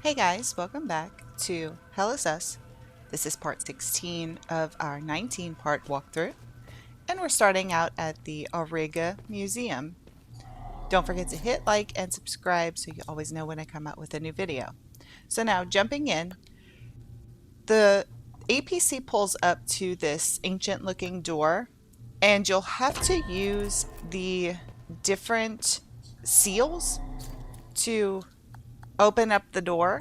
Hey guys, welcome back to Hell is Us. This is part 16 of our 19-part walkthrough, and we're starting out at the Auriga Museum. Don't forget to hit like and subscribe so you always know when I come out with a new video. So now, jumping in, the APC pulls up to this ancient-looking door, and you'll have to use the different seals to open up the door.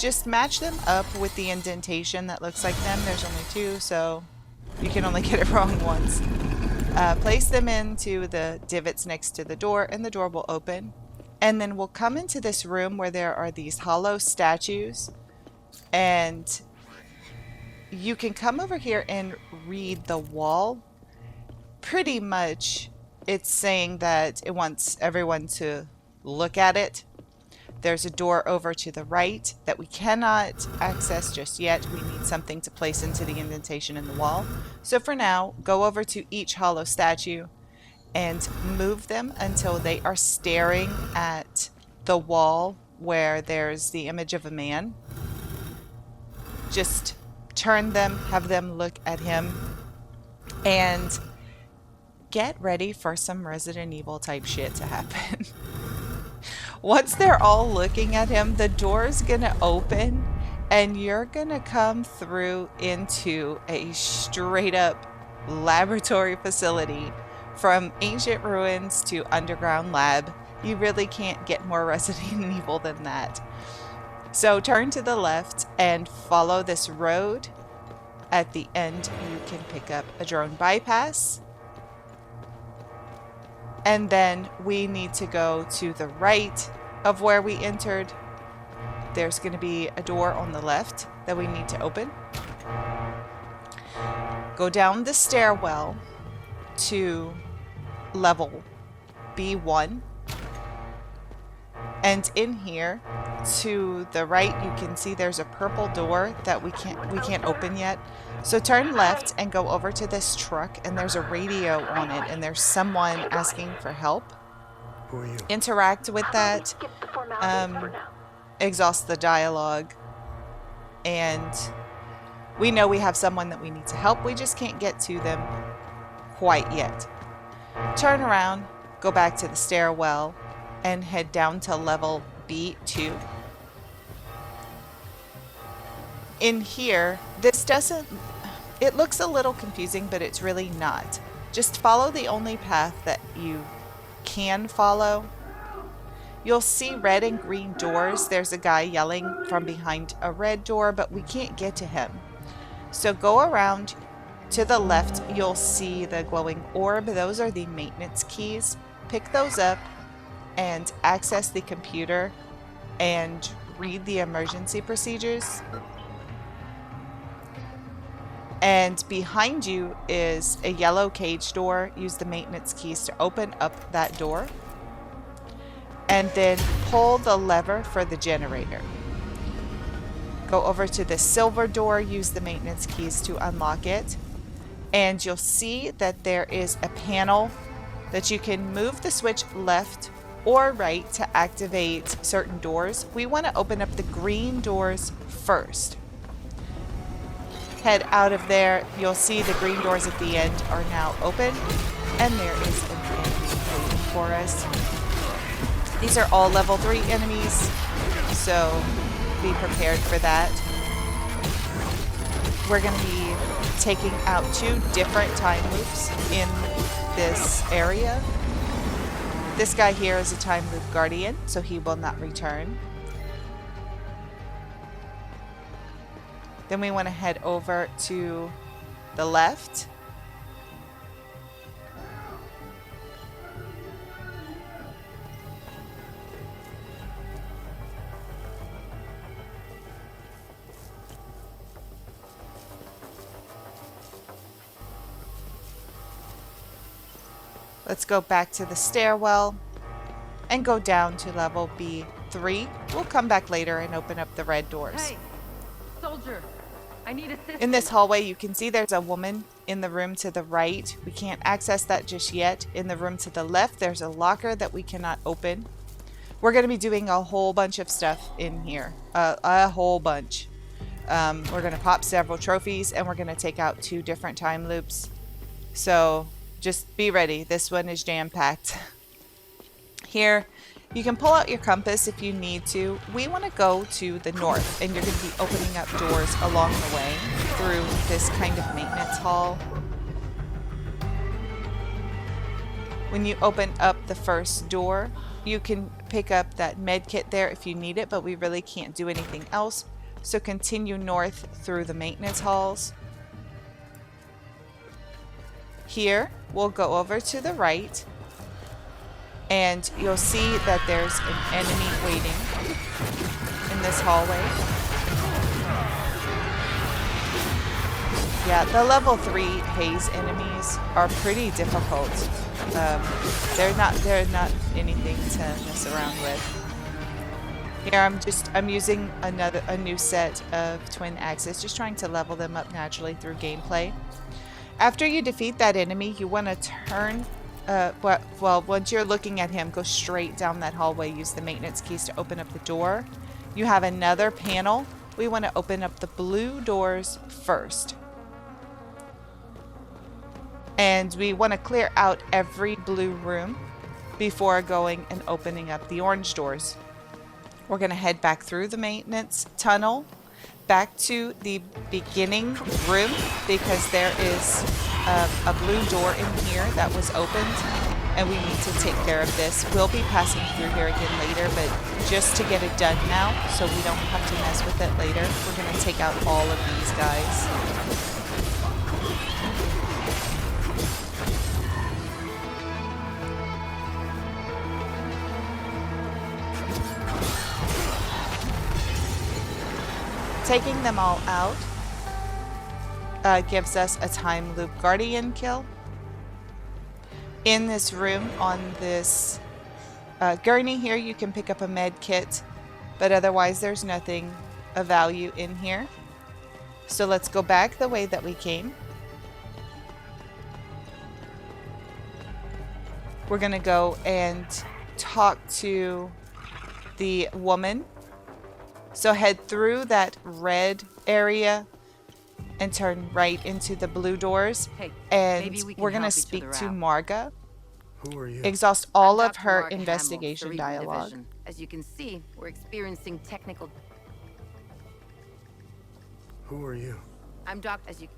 Just match them up with the indentation that looks like them. There's only two, so you can only get it wrong once. Place them into the divots next to the door, and the door will open. And then we'll come into this room where there are these hollow statues, and you can come over here and read the wall. Pretty much it's saying that it wants everyone to look at it. There's a door over to the right that we cannot access just yet. We need something to place into the indentation in the wall. So for now, go over to each hollow statue and move them until they are staring at the wall where there's the image of a man. Just turn them, have them look at him, and get ready for some Resident Evil type shit to happen. Once they're all looking at him, the door's gonna open and you're gonna come through into a straight up laboratory facility. From ancient ruins to underground lab. You really can't get more Resident Evil than that. So turn to the left and follow this road. At the end, you can pick up a drone bypass. And then we need to go to the right of where we entered. There's going to be a door on the left that we need to open. Go down the stairwell to level B1. And in here, to the right, you can see there's a purple door that we can't open yet. So turn left and go over to this truck, and there's a radio on it, and there's someone asking for help. Who are you? Interact with that, exhaust the dialogue, and we know we have someone that we need to help. We just can't get to them quite yet. Turn around, go back to the stairwell, and head down to level B2. In here, it looks a little confusing, but it's really not. Just follow the only path that you can follow. You'll see red and green doors. There's a guy yelling from behind a red door, but we can't get to him. So go around to the left. You'll see the glowing orb. Those are the maintenance keys. Pick those up and access the computer and read the emergency procedures. And behind you is a yellow cage door. Use the maintenance keys to open up that door. And then pull the lever for the generator. Go over to the silver door. Use the maintenance keys to unlock it. And you'll see that there is a panel that you can move the switch left or right to activate certain doors. We want to open up the green doors first. Head out of there. You'll see the green doors at the end are now open, and there is an enemy waiting for us. These are all level 3 enemies, so be prepared for that. We're going to be taking out 2 different time loops in this area. This guy here is a time loop guardian, so he will not return. Then we want to head over to the left. Let's go back to the stairwell and go down to level B3. We'll come back later and open up the red doors. Hey, soldier, I need assistance. In this hallway, you can see there's a woman in the room to the right. We can't access that just yet. In the room to the left, there's a locker that we cannot open. We're going to be doing a whole bunch of stuff in here. A whole bunch. We're going to pop several trophies, and we're going to take out 2 different time loops. So just be ready. This one is jam-packed. Here, you can pull out your compass if you need to. We want to go to the north, and you're going to be opening up doors along the way through this kind of maintenance hall. When you open up the first door, you can pick up that med kit there if you need it, but we really can't do anything else. So continue north through the maintenance halls. Here, we'll go over to the right, and you'll see that there's an enemy waiting in this hallway. Yeah, the level 3 haze enemies are pretty difficult. They're not anything to mess around with. Here I'm using a new set of twin axes, just trying to level them up naturally through gameplay. After you defeat that enemy, you want to turn, well, once you're looking at him, go straight down that hallway, use the maintenance keys to open up the door. You have another panel. We want to open up the blue doors first. And we want to clear out every blue room before going and opening up the orange doors. We're going to head back through the maintenance tunnel, back to the beginning room, because there is a blue door in here that was opened, and we need to take care of this. We'll be passing through here again later, but just to get it done now so we don't have to mess with it later, we're going to take out all of these guys. Taking them all out gives us a time loop guardian kill. In this room on this gurney here, you can pick up a med kit, but otherwise there's nothing of value in here. So let's go back the way that we came. We're gonna go and talk to the woman. So head through that red area and turn right into the blue doors. Hey, and we're going to help each speak other to out. Marga. Who are you? Exhaust all I'm of Dr. her Marga Hamill, investigation Cerebral dialogue. Division. As you can see, we're experiencing technical... Who are you? I'm Doc, as you...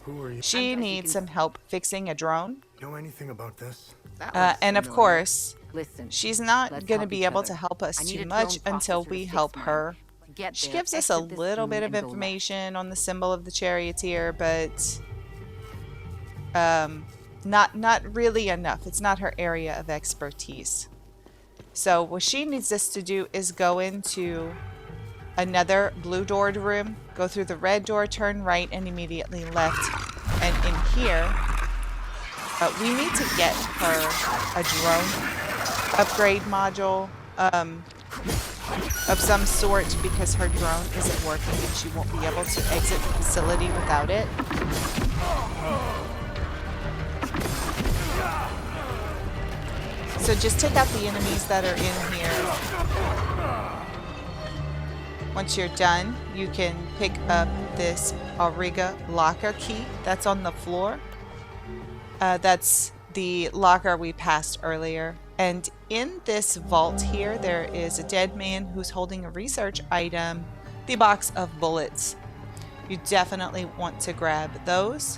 Who are you? She as you needs can some help fixing a drone. Know anything about this? That was And of familiar. course, Listen, she's not let's going to help be each able other. to help us I need too a much drone until processor we to fix help mine. her. To get She there, gives us a exit this little room bit of and go left. information on the symbol of the charioteer, but not really enough. It's not her area of expertise. So what she needs us to do is go into another blue doored room, go through the red door, turn right, and immediately left. And in here, we need to get her a drone upgrade module of some sort, because her drone isn't working and she won't be able to exit the facility without it. So just take out the enemies that are in here. Once you're done, you can pick up this Auriga locker key that's on the floor. That's the locker we passed earlier. And in this vault here, there is a dead man who's holding a research item, the box of bullets. You definitely want to grab those.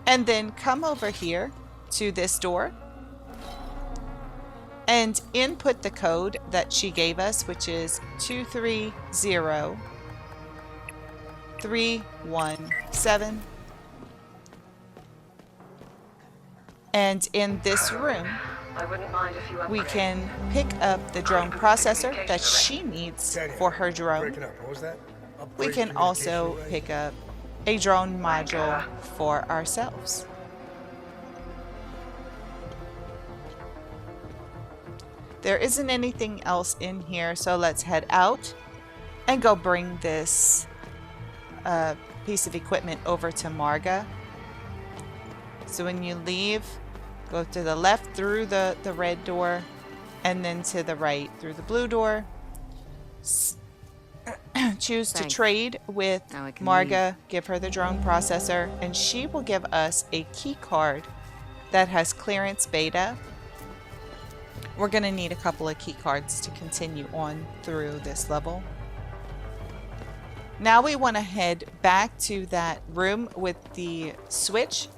And then come over here to this door and input the code that she gave us, which is 230317. And in this room, we can pick up the drone processor that she needs for her drone. Breaking up. What was that? We Upgrade can also communication pick up a drone module for ourselves. There isn't anything else in here, so let's head out and go bring this piece of equipment over to Marga. So when you leave, go to the left through the red door and then to the right through the blue door. Choose to Thanks. trade with Now I can Marga, give her the drone processor, and she will give us a key card that has clearance beta. We're going to need a couple of key cards to continue on through this level. Now we want to head back to that room with the switch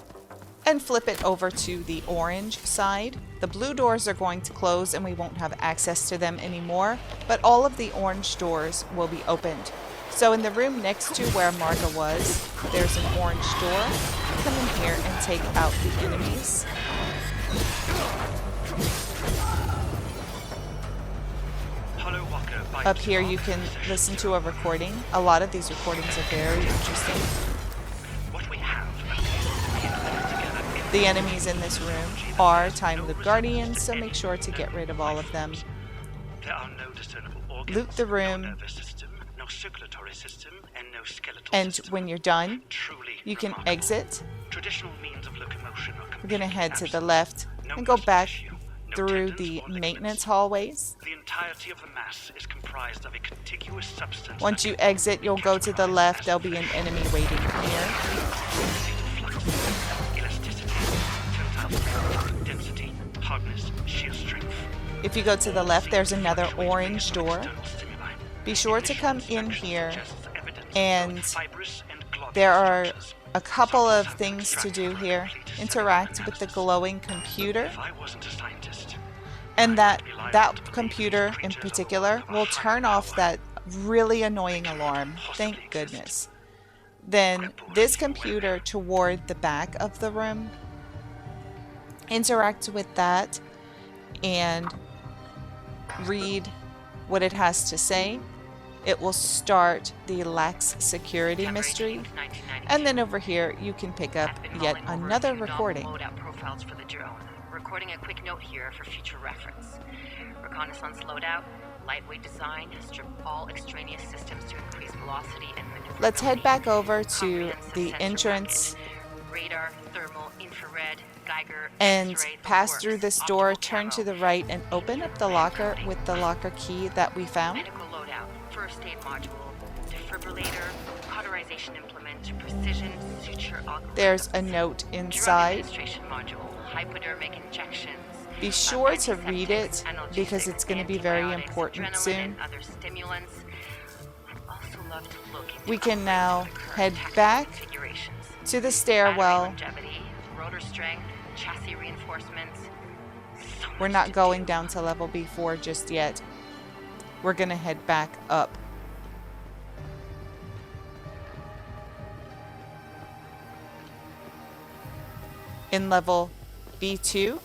and flip it over to the orange side. The blue doors are going to close and we won't have access to them anymore, but all of the orange doors will be opened. So in the room next to where Marga was, there's an orange door. Come in here and take out the enemies. Up here you can listen to a recording. A lot of these recordings are very interesting. The enemies in this room are Timeloop Guardians, so make sure to get rid of all of them. Loot the room, and when you're done, you can exit. We're going to head to the left and go back through the maintenance hallways. Once you exit, you'll go to the left. There'll be an enemy waiting here. If you go to the left, there's another orange door. Be sure to come in here, and there are a couple of things to do here. Interact with the glowing computer, and that computer in particular will turn off that really annoying alarm. Thank goodness. Then this computer toward the back of the room, interact with that and read what it has to say. It will start the Lax Security mystery, and then over here you can pick up yet another recording. Profiles for the drone. Recording a quick note here for future reference. Reconnaissance loadout, lightweight design, strip all extraneous systems to increase velocity and maneuverability. Let's head back over to the entrance radar, thermal, infrared, Geiger, and X-ray, pass works. through this door, Optical turn to camo. the right, and open up the locker with the locker key that we found. Medical loadout, first aid module, defibrillator, cauterization implement, precision suture augment. There's a note Drug inside. administration module, hypodermic injections. Be sure to antiseptics, read it because analgesics, it's going to be very antibiotics, important adrenaline, soon. and other stimulants. I'd also love to look into We can upgrades now to the current head tactical back configurations. to the Battery stairwell. longevity, rotor strength, chassis reinforcements. So We're much not to going do. down to level B4 just yet. We're going to head back up. In level B2,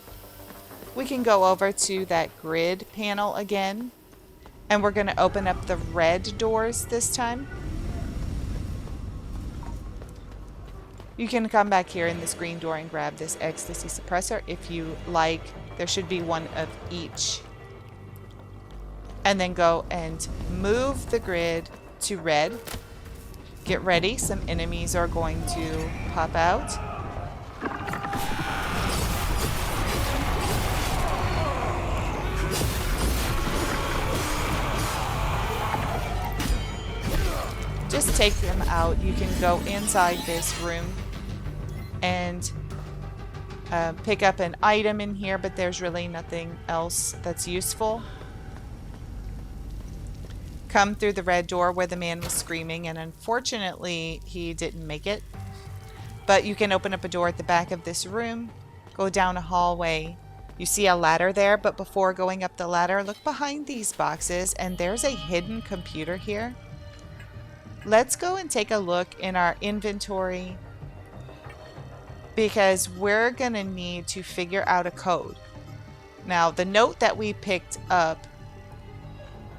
we can go over to that grid panel again, and we're going to open up the red doors this time. You can come back here in this green door and grab this ecstasy suppressor if you like. There should be one of each. And then go and move the grid to red. Get ready, some enemies are going to pop out. Just take them out. You can go inside this room and pick up an item in here, but there's really nothing else that's useful. Come through the red door where the man was screaming, and unfortunately he didn't make it. But you can open up a door at the back of this room, go down a hallway. You see a ladder there, but before going up the ladder, look behind these boxes, and there's a hidden computer here. Let's go and take a look in our inventory because we're gonna need to figure out a code. Now, the note that we picked up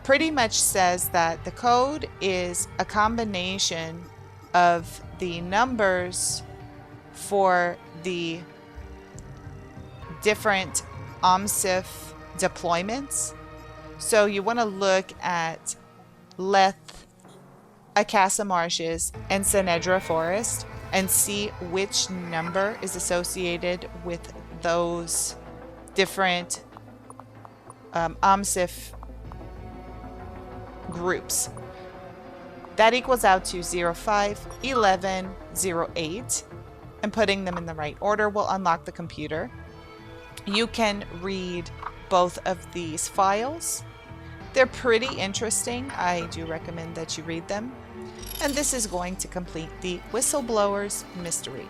pretty much says that the code is a combination of the numbers for the different OMSIF deployments. So you want to look at Leth, Akasa Marshes, and Senedra Forest and see which number is associated with those different OMSIF groups. That equals out to 05, 11, 08, and putting them in the right order will unlock the computer. You can read both of these files. They're pretty interesting. I do recommend that you read them. And this is going to complete the Whistleblower's mystery.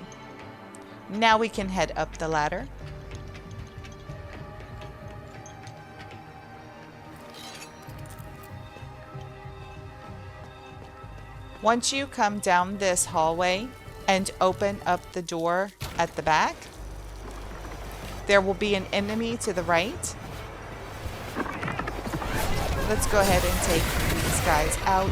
Now we can head up the ladder. Once you come down this hallway and open up the door at the back, there will be an enemy to the right. Let's go ahead and take these guys out.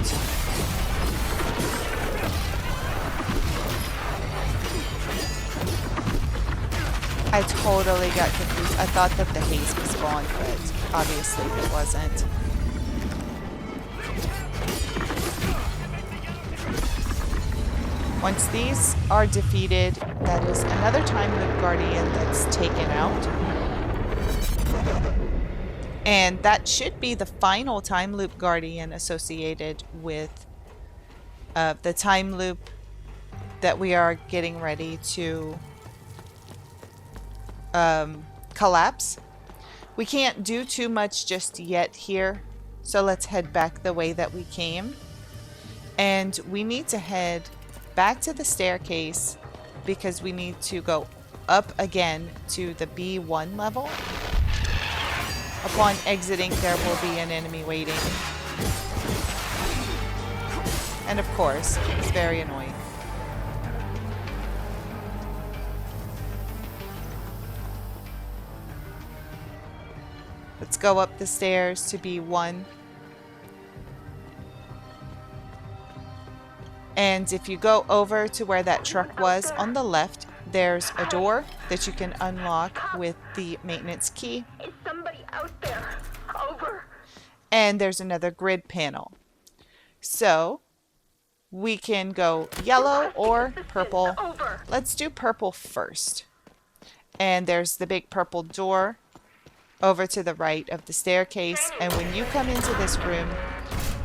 I totally got confused. I thought that the haze was gone, but obviously it wasn't. Once these are defeated, that is another Timeloop Guardian that's taken out. And that should be the final Timeloop Guardian associated with the Timeloop that we are getting ready to collapse. We can't do too much just yet here, so let's head back the way that we came. And we need to head back to the staircase because we need to go up again to the B1 level. Upon exiting, there will be an enemy waiting. And of course, it's very annoying. Let's go up the stairs to B1. And if you go over to where that truck was on the left, there's a door that you can unlock with the maintenance key. Is somebody out there? Over. And there's another grid panel. So we can go yellow or purple. Over. Let's do purple first. And there's the big purple door over to the right of the staircase. And when you come into this room,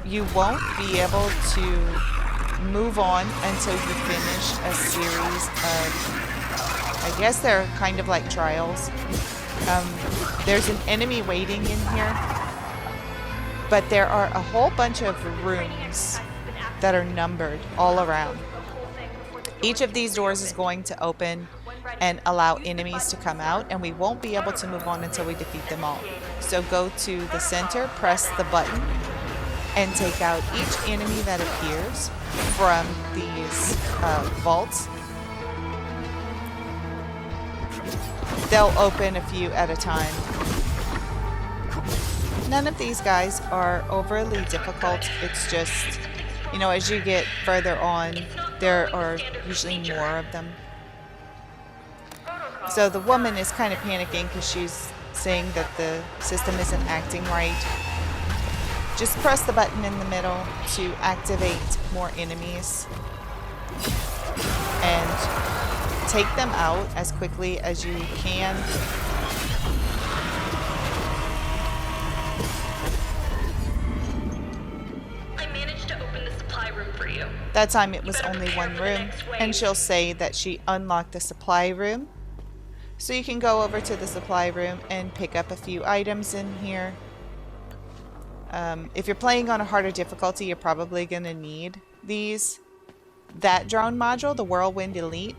you won't be able to move on until you finish a series of, I guess they're kind of like trials. There's an enemy waiting in here, but there are a whole bunch of rooms that are numbered all around. Each of these doors is going to open and allow enemies to come out, and we won't be able to move on until we defeat them all. So go to the center, press the button, and take out each enemy that appears from these vaults. They'll open a few at a time. None of these guys are overly difficult. It's just, you know, as you get further on, there are usually more of them. So the woman is kind of panicking because she's saying that the system isn't acting right. Just press the button in the middle to activate more enemies and take them out as quickly as you can. I managed to open the supply room for you. That time it was only one room, and she'll say that she unlocked the supply room. So you can go over to the supply room and pick up a few items in here. If you're playing on a harder difficulty, you're probably going to need these. That drone module, the Whirlwind Elite,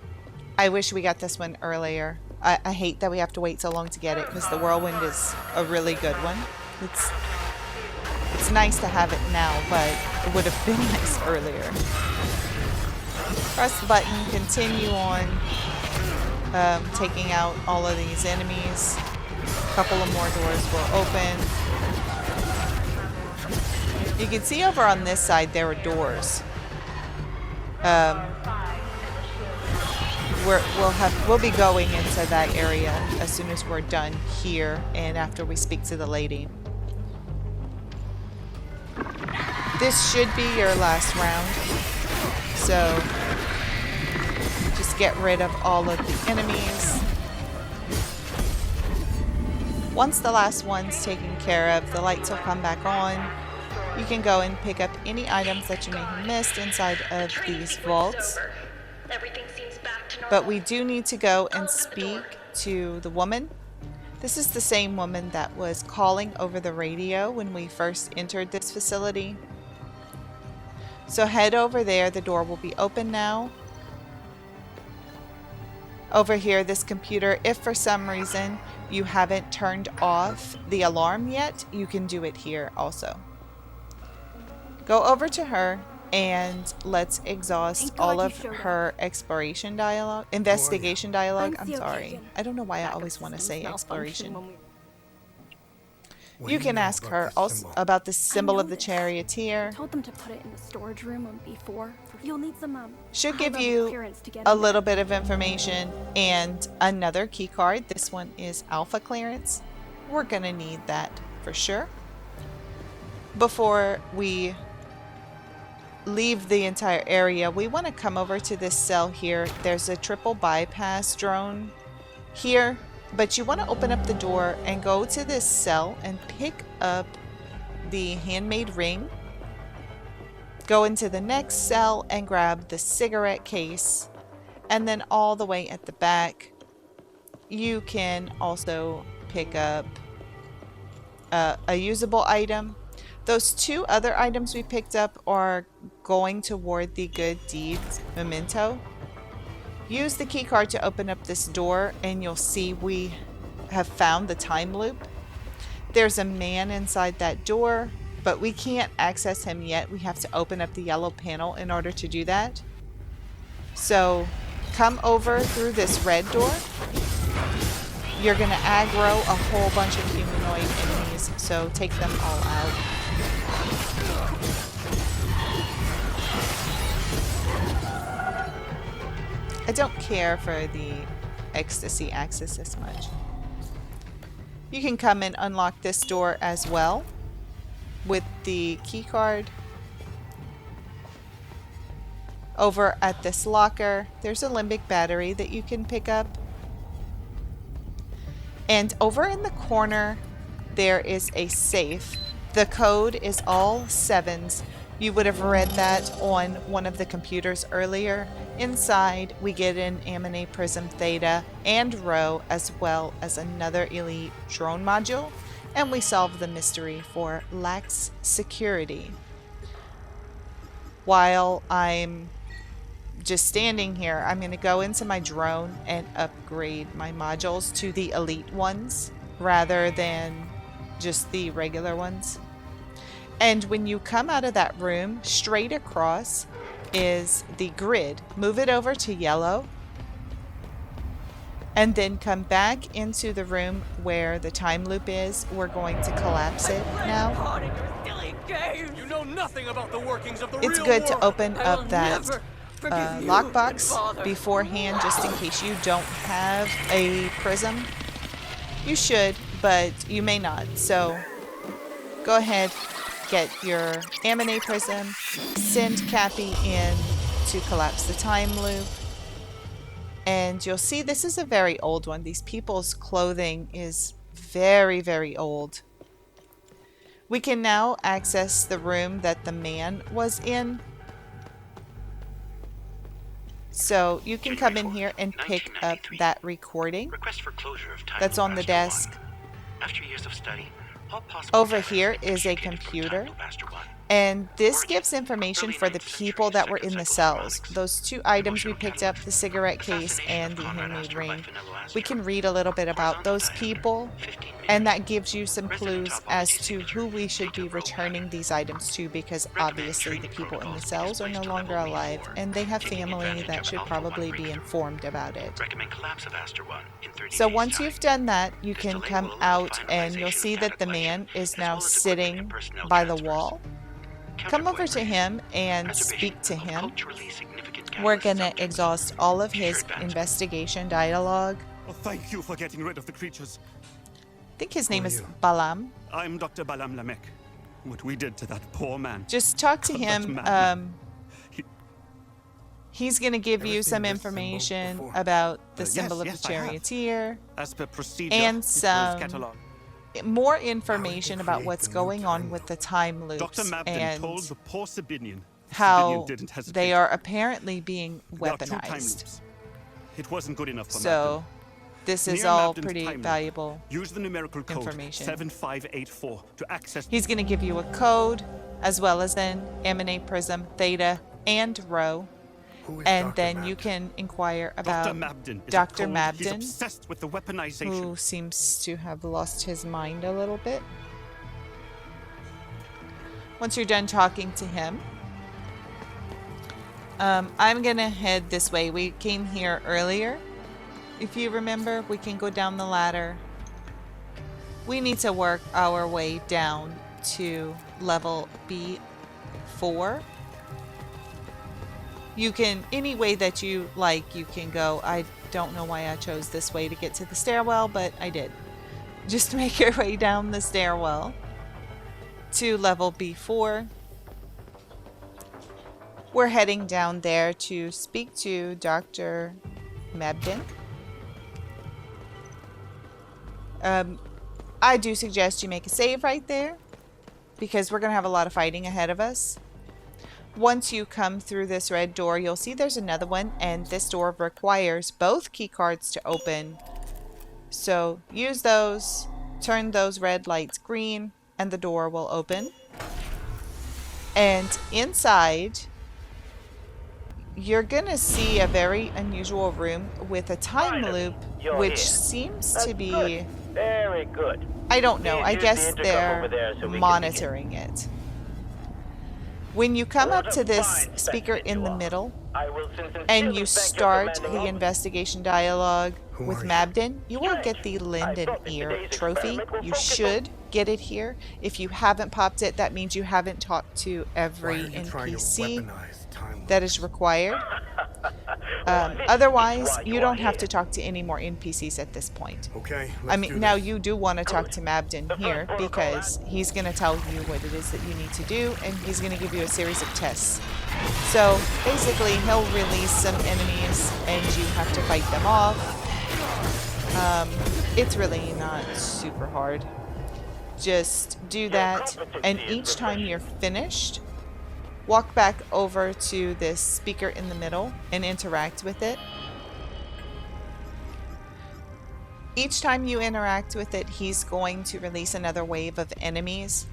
I wish we got this one earlier. I hate that we have to wait so long to get it because the Whirlwind is a really good one. It's nice to have it now, but it would have been nice earlier. Press the button, continue on taking out all of these enemies. A couple of more doors will open. You can see over on this side there are doors. We'll be going into that area as soon as we're done here and after we speak to the lady. This should be your last round, so just get rid of all of the enemies. Once the last one's taken care of, the lights will come back on. You can go and pick up any items that you may have missed inside of these vaults. Everything seems back to normal. But we do need to go and speak to the woman. This is the same woman that was calling over the radio when we first entered this facility. So head over there. The door will be open now. Over here, this computer, if for some reason you haven't turned off the alarm yet, you can do it here also. Go over to her and let's exhaust all of her exploration dialogue, investigation dialogue. I'm sorry. I don't know why I always want to say exploration. What do You can know ask about her this also symbol? about the symbol know of the this. charioteer. Told them to put it in the storage room on B4. You'll need some Should give high-level you clearance to get a in little there. bit of information and another key card. This one is alpha clearance. We're gonna need that for sure. Before we leave the entire area, we want to come over to this cell here. There's a triple bypass drone here, but you want to open up the door and go to this cell and pick up the handmade ring. Go into the next cell and grab the cigarette case, and then all the way at the back you can also pick up a usable item. Those two other items we picked up are going toward the good deeds memento. Use the key card to open up this door and you'll see we have found the time loop. There's a man inside that door, but we can't access him yet. We have to open up the yellow panel in order to do that. So come over through this red door. You're going to aggro a whole bunch of humanoid enemies, so take them all out. I don't care for the ecstasy axis as much. You can come and unlock this door as well with the key card. Over at this locker, there's a Lymbic battery that you can pick up. And over in the corner, there is a safe. The code is all 7s. You would have read that on one of the computers earlier. Inside, we get an Amine Prism Theta and Rho, as well as another Elite drone module. And we solve the mystery for Lax Security. While I'm just standing here, I'm going to go into my drone and upgrade my modules to the elite ones rather than just the regular ones. And when you come out of that room, straight across is the grid. Move it over to yellow and then come back into the room where the time loop is. We're going to collapse it now. You know nothing about the workings of the It's real good to world. open up that lockbox beforehand, just in case you don't have a prism. You should, but you may not. So go ahead, get your Amine prism, send Cappy in to collapse the time loop. And you'll see this is a very old one. These people's clothing is very, very old. We can now access the room that the man was in. So you can come in here and pick up that recording Request for closure of time that's on the Master desk. One. After years of study, all possible Over methods here have been is a communicated from computer. Timeloop Master One. And this gives information for the people that were in the cells. Those two items we picked up, the cigarette case and the handmade ring. We can read a little bit about those people, and that gives you some clues as to who we should be returning these items to, because obviously the people in the cells are no longer alive, and they have family that should probably be informed about it. Recommend collapse of Aster One in 30 So days once time. you've done that, you This can delay come will allow out and you'll see that the man is as now well as equipment sitting and personnel by the transfers. wall. Come over to him and speak to him. We're gonna exhaust all of his investigation dialogue. Oh, thank you for getting rid of the creatures. I think his name are is you? Balaam. I'm Dr. Balaam Lamek. What we did to that poor man. Just talk to That him. man. He- He's gonna give Ever you seen some this symbol information before? about the Yes, symbol of yes, the I have. charioteer. As per procedure, And it was some cataloged. more information about create what's the new going on time with the loop? time Dr. loops Mabden told and the poor Sabinian. how Didn't hesitate. they are apparently being There are 2 time weaponized. loops. It wasn't good enough for So this is Near all Mabden's pretty time loop, valuable. Use the numerical code information. 7584 to access. He's going to give you a code as well as an emanate prism, theta, and rho. Who is And Dr. then you Mabden? can inquire about Dr. Mabden. Is Dr. cold. He's Mabden, obsessed with the weaponization. who seems to have lost his mind a little bit. Once you're done talking to him, I'm going to head this way. We came here earlier. If you remember, we can go down the ladder. We need to work our way down to level B4. You can, any way that you like, you can go. I don't know why I chose this way to get to the stairwell, but I did. Just make your way down the stairwell to level B4. We're heading down there to speak to Dr. Mabden. I do suggest you make a save right there, because we're going to have a lot of fighting ahead of us. Once you come through this red door, you'll see there's another one, and this door requires both key cards to open. So use those, turn those red lights green, and the door will open. And inside, you're gonna see a very unusual room with a time loop, which seems to be... Very good. I don't know. I Use guess the intercom they're over there so we can monitoring it. When you come up What to a this fine speaker specimen in you the are. middle, I will sincerely and you thank your start commanding the officer. investigation dialogue Who with are you? Mabden, you will get the I Linden thought that Ear today's trophy. experiment will You focus on- should get it here. If you haven't popped it, that means you haven't talked to Why every are you trying to NPC weaponize time that loops? is required. Well, this is Otherwise, why you are don't have here. to talk to any more NPCs at this point. Okay, I let's mean, do now this. you do want to talk Good. to Mabden The here first protocol, because he's going to tell you what it is that you need to do, and he's going to give you a series of tests. So basically, he'll release some enemies, and you have to fight them off. It's really not super hard. Just do that, and each time you're finished, walk back over to this speaker in the middle and interact with it. Each time you interact with it, he's going to release another wave of enemies.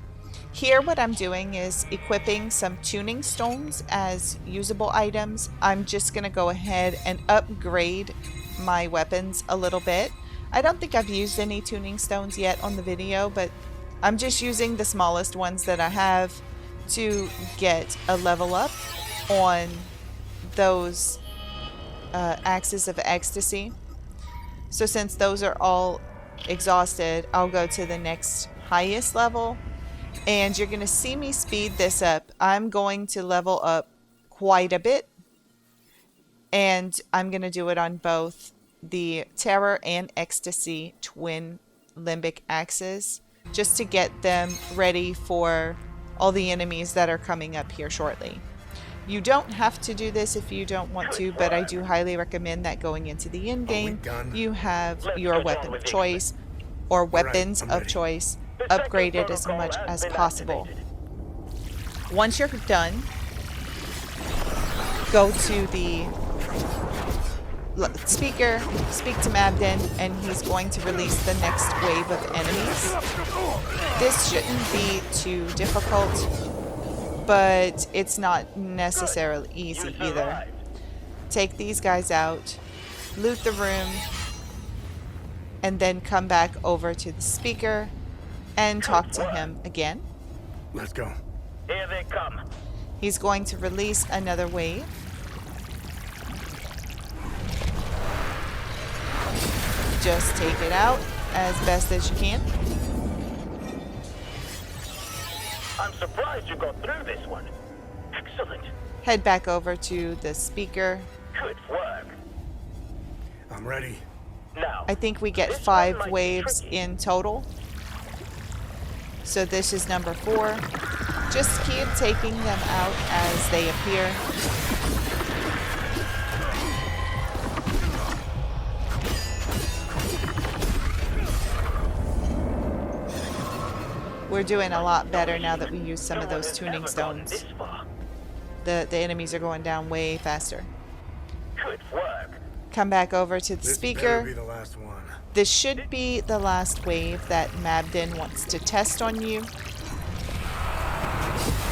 Here, what I'm doing is equipping some tuning stones as usable items. I'm just going to go ahead and upgrade my weapons a little bit. I don't think I've used any tuning stones yet on the video, but I'm just using the smallest ones that I have to get a level up on those axes of ecstasy. So since those are all exhausted, I'll go to the next highest level, and you're going to see me speed this up. I'm going to level up quite a bit, and I'm going to do it on both the Terror and Ecstasy twin Limbic axes, just to get them ready for all the enemies that are coming up here shortly. You don't have to do this if you don't want to, but I do highly recommend that going into the end game, done? you have Let's your get on weapon with of the choice or weapons I'm of ready. choice The second upgraded as protocol much has as been possible. activated. Once you're done, go to the speaker, speak to Mabden, and he's going to release the next wave of enemies. This shouldn't be too difficult, but it's not necessarily easy You either. survived. Take these guys out, loot the room, and then come back over to the speaker and talk to him again. Let's go. Here they come. He's going to release another wave. Just take it out as best as you can. I'm surprised you got through this one. Excellent. Head back over to the speaker. Good work. I'm ready. Now, I think we get this one 5 might be waves tricky. in total. So this is number 4. Just keep taking them out as they appear. we're doing a lot better now that we use some of those tuning Never gotten stones. this far. The enemies are going down way faster. Good work. Come back over to the This better speaker. be the last one. This should be the last wave that Mabden wants to test on you.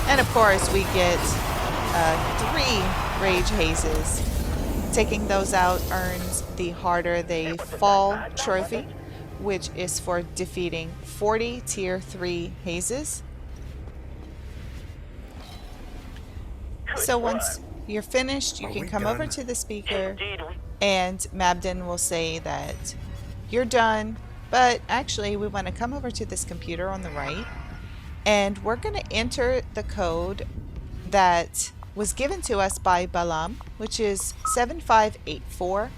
And of course, we get 3 rage hazes. Taking those out earns the Harder They Fall trophy, which is for defeating 40 tier 3 hazes. So once you're finished, you Are can we come over done? to the speaker, Indeed, and Mabden will say that you're done, but actually we want to come over to this computer on the right, and we're going to enter the code that was given to us by Balaam, which is 7584,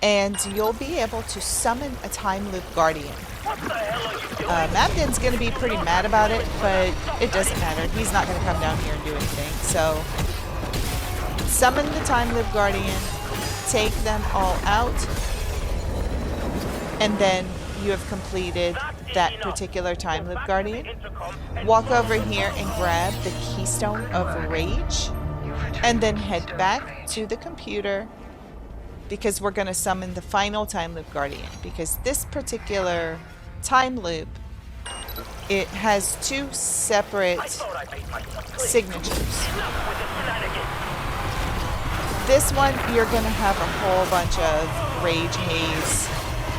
and you'll be able to summon a Timeloop Guardian. what the hell are you doing? Mabden's going to be pretty mad about it, but it doesn't matter. He's not going to come down here and do anything. So, summon the Timeloop Guardian, take them all out, and then you have completed that particular Timeloop Guardian. Walk over here and grab the Keystone of Rage, and then head back to the computer, because we're going to summon the final Timeloop Guardian, because this particular time loop, it has 2 separate signatures. This one, you're going to have a whole bunch of Rage Haze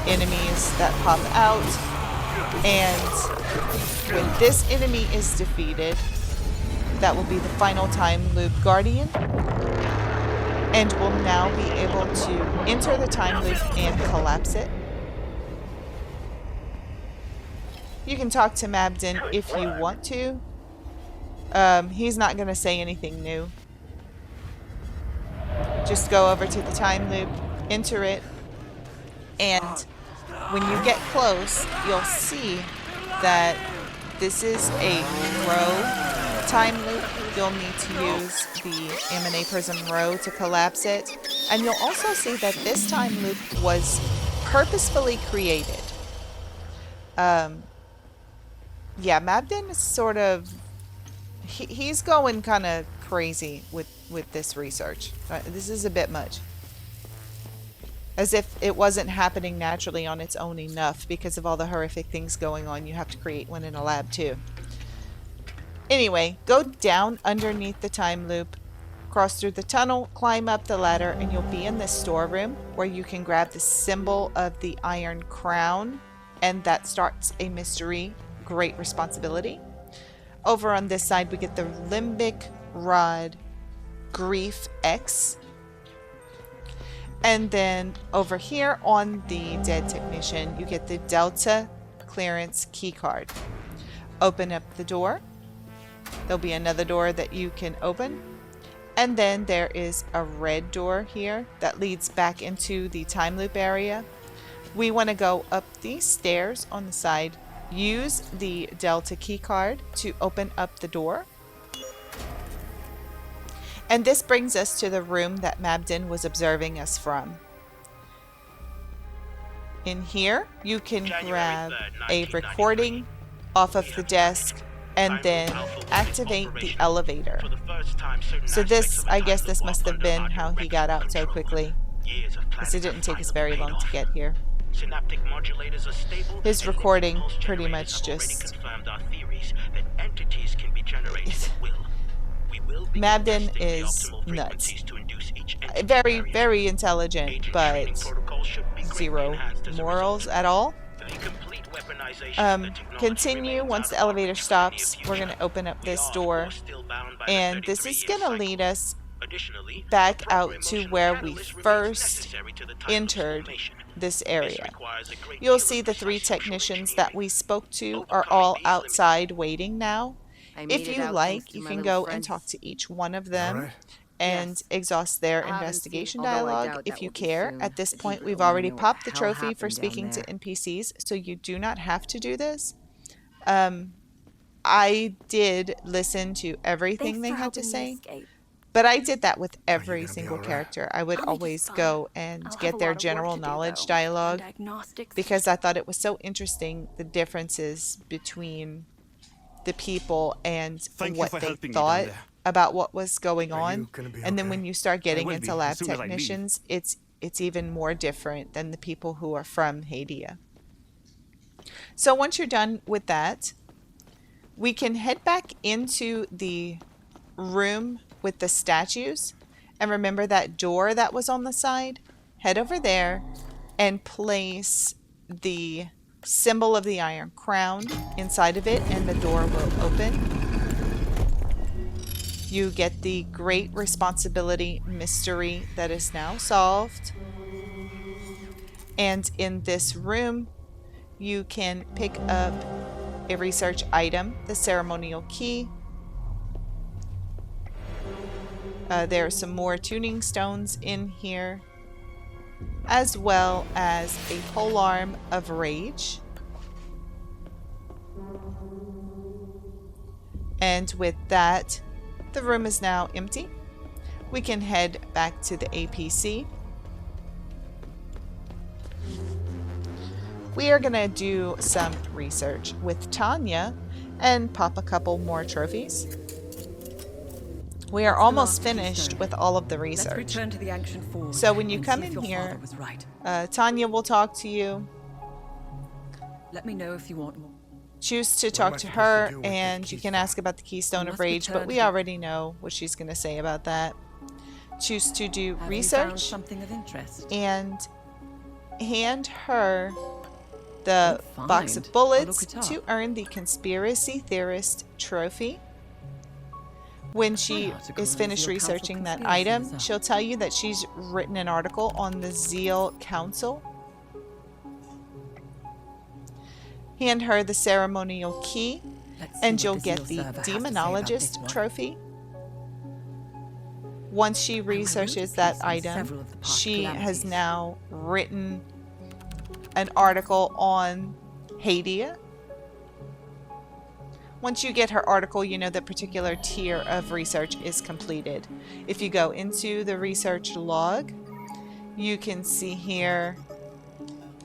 enemies that pop out, and when this enemy is defeated, that will be the final Timeloop Guardian, and we'll now be able to enter the time loop and collapse it. You can talk to Mabden if you want to. He's not going to say anything new. Just go over to the time loop, enter it, and when you get close, you'll see that this is a row time loop. You'll need to use the M&A Prism row to collapse it. And you'll also see that this time loop was purposefully created. Yeah, Mabden is sort of... He's going kind of crazy with this research. This is a bit much. As if it wasn't happening naturally on its own enough because of all the horrific things going on. You have to create one in a lab too. Anyway, go down underneath the time loop, cross through the tunnel, climb up the ladder, and you'll be in this storeroom where you can grab the symbol of the Iron Crown, and that starts a mystery. Great responsibility. Over on this side, we get the Limbic Rod Grief X. And then over here on the Dead Technician, you get the Delta Clearance Keycard. Open up the door. There'll be another door that you can open. And then there is a red door here that leads back into the time loop area. We want to go up these stairs on the side. Use the Delta Keycard to open up the door. And this brings us to the room that Mabden was observing us from. In here, you can grab a recording off of the desk and then activate the elevator. So this, I guess this must have been how he got out so quickly, because it didn't take us very long to get here. His recording pretty much just... Mabden is nuts. Very, very intelligent, but zero morals at all. Continue. Once the elevator stops, we're going to open up this door, and this is going to lead us back out to where we first entered this area. You'll see the 3 technicians that we spoke to are all outside waiting now. If you like, you can go and talk to each one of them and exhaust their investigation dialogue if you care. At this point, we've already popped the trophy for speaking to NPCs, so you do not have to do this. I did listen to everything they had to say. But I did that with you every gonna be single all right? character. I would I'll make it always fun. go and I'll have get a their lot of work general to do, knowledge though. dialogue Diagnostics. because I thought it was so interesting, the differences between the people and Thank you what for they helping me down thought there. about what was going Are you on. gonna be And then okay? when you start getting will into be, lab as soon as I leave. technicians, it's even more different than the people who are from Hadia. So once you're done with that, we can head back into the room with the statues. And remember that door that was on the side? Head over there and place the symbol of the Iron Crown inside of it, and the door will open. You get the Great Responsibility mystery that is now solved. And in this room, you can pick up a research item, the ceremonial key. There are some more tuning stones in here, as well as a polearm of rage. And with that, the room is now empty. We can head back to the APC. We are going to do some research with Tanya and pop a couple more trophies. We are almost finished with all of the Let's research. return to the ancient forge. So when you and come see if in your here, father was right. Tanya will talk to you. Let me know if you want more. Choose to am talk I to supposed her, to do with this and you can Keystone? ask about the Keystone You of must Rage, but return we to the- already know what she's going to say about that. Choose to do Have you found research something of interest? and hand her the Don't box find. of I'll bullets look it to up. earn the Conspiracy Theorist trophy. When she article is on the finished Zeal Council researching that conspiracy item, is up. she'll tell you that she's written an article on the Zeal Council. Hand her the ceremonial key, Let's see and what you'll the get Zeal the server has to say about this Demonologist one. trophy. Once she wrote a researches piece that on item, several of the past she has calamities. now written an article on Hadia. Once you get her article, you know that particular tier of research is completed. If you go into the research log, you can see here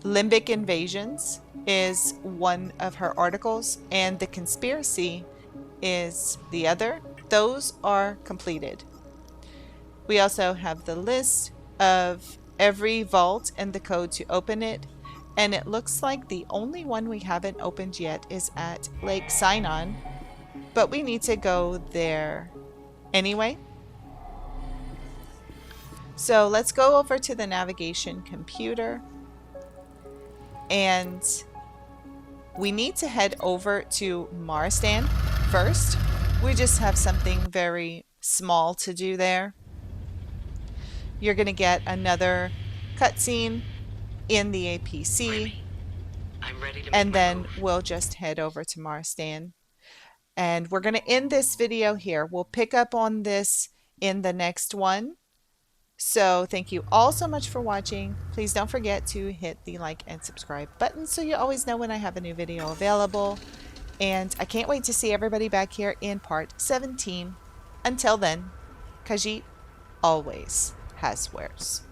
Lymbic invasions is one of her articles, and the conspiracy is the other. Those are completed. We also have the list of every vault and the code to open it. And it looks like the only one we haven't opened yet is at Lake Sinon. But we need to go there anyway. So let's go over to the navigation computer. And we need to head over to Marastan first. We just have something very small to do there. You're going to get another cutscene in the APC, I'm ready to make and my then move. we'll just head over to Marastan. And we're going to end this video here. We'll pick up on this in the next one. So thank you all so much for watching. Please don't forget to hit the like and subscribe button so you always know when I have a new video available. And I can't wait to see everybody back here in part 17. Until then, Khajiit always has wares.